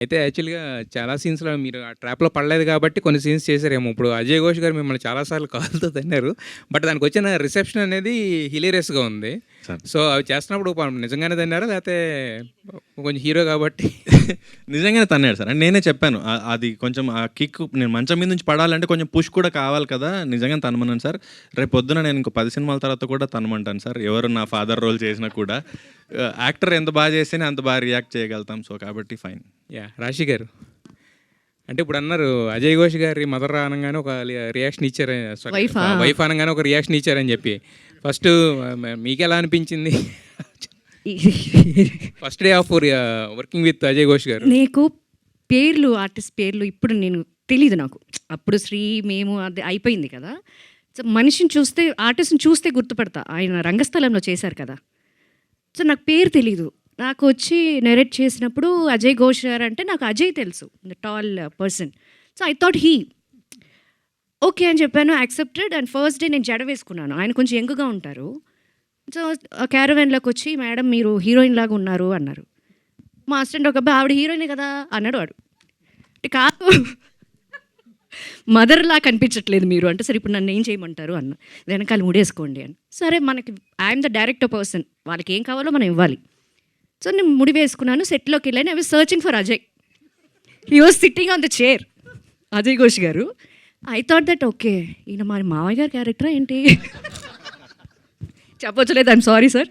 అయితే యాక్చువల్‌గా చాలా సీన్స్‌లో మీరు ఆ ట్రాప్‌లో పడలేదు కాబట్టి కొన్ని సీన్స్ చేసారేమో. ఇప్పుడు 'అజయ్ ఘోష్' గారు మిమ్మల్ని చాలా సార్లు కాల్‌తో తన్నారు. బట్ దానికొచ్చిన రిసెప్షన్ అనేది హిలేరియస్‌గా ఉంది. సార్ సో, అవి చేస్తున్నప్పుడు నిజంగానే తన్నారా? లేతే కొంచెం హీరో కాబట్టి నిజంగానే తన్నాడు సార్. అంటే నేనే చెప్పాను. అది కొంచెం ఆ కిక్ నేను మంచం మీద నుంచి పడాలంటే కొంచెం పుష్ కూడా కావాలి కదా! నిజంగానే తనమన్నాను సార్. రేపొద్దున నేను ఇంకో 10 సినిమాల తర్వాత కూడా తనమంటాను సార్. ఎవరు నా ఫాదర్ రోల్ చేసినా కూడా. యాక్టర్ ఎంత బాగా చేస్తేనే అంత బాగా రియాక్ట్ చేయగలుగుతాం. సో, కాబట్టి ఫైన్. యాహ్! రాశి గారు. అంటే ఇప్పుడన్నారు 'అజయ్ ఘోష్' గారి మదర్ అనంగానే ఒక రియాక్షన్ ఇచ్చారు. సారీ వైఫా? వైఫ్ అనంగానే ఒక రియాక్షన్ ఇచ్చారని చెప్పి. ఫస్టు మీకెలా అనిపించింది? First day of working with 'Ajay Ghosh' గారు. నీకు పేర్లు, ఆర్టిస్ట్ పేర్లు ఇప్పుడు నేను తెలీదు నాకు. అప్పుడు శ్రీ, మేము అది అయిపోయింది కదా! సో, మనిషిని చూస్తే, ఆర్టిస్ట్‌ని చూస్తే గుర్తుపడతా. ఆయన రంగస్థలంలో చేశారు కదా! సో, నాకు పేరు తెలీదు. నాకు వచ్చి నరేట్ చేసినప్పుడు అజయ్ ఘోష్ గారు అంటే నాకు అజయ్ తెలుసు. The tall person. So, I thought okay అని చెప్పాను. యాక్సెప్టెడ్. అండ్ ఫస్ట్ డే నేను జడ వేసుకున్నాను. ఆయన కొంచెం యంగ్‌గా ఉంటారు. సో, క్యారవాన్‌లోకి వచ్చి మేడం మీరు హీరోయిన్ లాగా ఉన్నారు అన్నారు. మా అసిస్టెంట్ ఒక అబ్బాయి ఆవిడ హీరోయినే కదా అన్నాడు వాడు. అంటే కాదు మదర్‌లా కనిపించట్లేదు మీరు అంటే, సరే ఇప్పుడు నన్ను ఏం చేయమంటారు అన్న. వెనకాల ముడేసుకోండి అని. సరే మనకి ఐఎమ్ ద డైరెక్టర్ పర్సన్, వాళ్ళకి ఏం కావాలో మనం ఇవ్వాలి. సో నేను ముడి వేసుకున్నాను. సెట్లోకి వెళ్ళాను. I was searching for Ajay. He was sitting on the chair. Ajay Ghosh garu. I thought that okay ఈయన మా మావయ్య గారి క్యారెక్టరా ఏంటి చెప్పొచ్చలేదు. I'm sorry sir.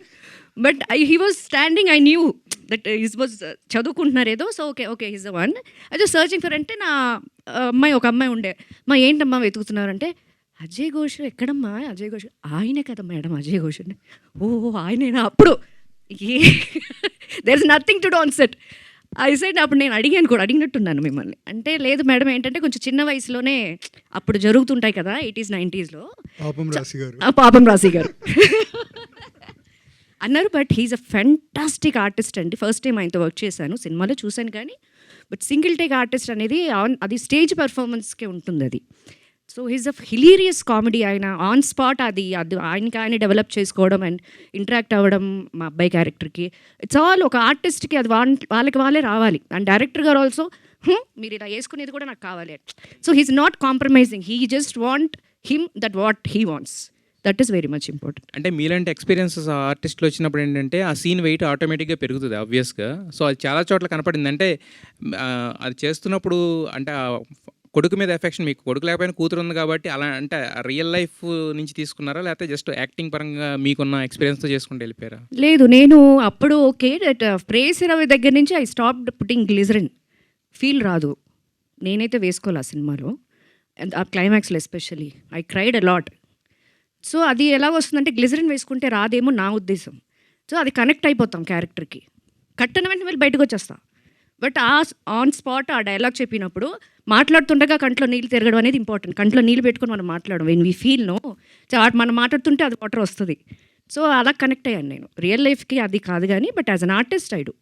But he was standing. I knew that is was చదువుకుంటున్నారు ఏదో. So okay okay is the one. అయితే సర్చింగ్ ఫర్ అంటే నా అమ్మాయి ఒక అమ్మాయి ఉండే. మా ఏంటమ్మా వెతుకుతున్నారంటే అజయ్ ఘోష్ ఎక్కడమ్మా అజయ్ ఘోష్ ఆయనే కదా మేడం అజయ్ ఘోష్ అంటే ఓ ఆయనేనా అప్పుడు ఏ there is nothing to do on set. I side అప్పుడు నేను అడిగాను కూడా, అడిగినట్టున్నాను మిమ్మల్ని. అంటే లేదు మేడం ఏంటంటే కొంచెం చిన్న వయసులోనే అప్పుడు జరుగుతుంటాయి కదా 80s 90sలో పాపం రాశి గారు అన్నారు. But he's a fantastic artist అండి. ఫస్ట్ టైం ఆయనతో వర్క్ చేశాను, సినిమాలో చూశాను కానీ బట్ సింగిల్ టేక్ ఆర్టిస్ట్ అనేది అది స్టేజ్ పెర్ఫార్మెన్స్కే ఉంటుంది అది. So he's a hilarious comedy. ఆయన ఆన్ స్పాట్ అది ఆయనకి ఆయన డెవలప్ చేసుకోవడం అండ్ ఇంటరాక్ట్ అవ్వడం మా అబ్బాయి క్యారెక్టర్కి. ఇట్స్ ఆల్ ఒక ఆర్టిస్ట్కి అది వాళ్ళకి వాళ్ళే రావాలి. అండ్ డైరెక్టర్ గారు ఆల్సో మీరు ఇలా వేసుకునేది కూడా నాకు కావాలి. So he's not compromising. He just want him that what he wants. That is very much important. అంటే మీలాంటి ఎక్స్పీరియన్సెస్ ఆర్టిస్టులు వచ్చినప్పుడు ఏంటంటే ఆ సీన్ వెయిట్ ఆటోమేటిక్గా పెరుగుతుంది ఆబ్వియస్గా. సో అది చాలా చోట్ల కనపడింది. అంటే అది చేస్తున్నప్పుడు అంటే కొడుకు మీద ఎఫెక్షన్, మీకు కొడుకు లేకపోయినా కూతురు ఉంది కాబట్టి అలా అంటే రియల్ లైఫ్ నుంచి తీసుకున్నారా, లేకపోతే జస్ట్ యాక్టింగ్ పరంగా మీకున్న ఎక్స్పీరియన్స్తో చేసుకుంటూ వెళ్ళిపోయారా? లేదు, నేను అప్పుడు ఓకే దట్ ప్రేస్ 20 దగ్గర నుంచి I stopped putting glycerin. Feel రాదు. నేనైతే వేసుకోవాలి ఆ సినిమాలో, ఆ క్లైమాక్స్లో especially I cried a lot. So అది ఎలా వస్తుందంటే గ్లిజరిన్ వేసుకుంటే రాదేమో నా ఉద్దేశం. సో అది కనెక్ట్ అయిపోతాం క్యారెక్టర్కి. కట్టన వెంటనే వెళ్ళి బయటకు వచ్చేస్తాం. బట్ ఆ ఆన్ స్పాట్ ఆ డైలాగ్ చెప్పినప్పుడు మాట్లాడుతుండగా కంట్లో నీళ్ళు తిరగడం అనేది ఇంపార్టెంట్. కంట్లో నీళ్ళు పెట్టుకొని మనం మాట్లాడడం వెన్ వీ ఫీల్ నో. మనం మాట్లాడుతుంటే అది వాటర్ వస్తుంది. సో అలా కనెక్ట్ అయ్యాను నేను. రియల్ లైఫ్కి అది కాదు కానీ but as an artist I do.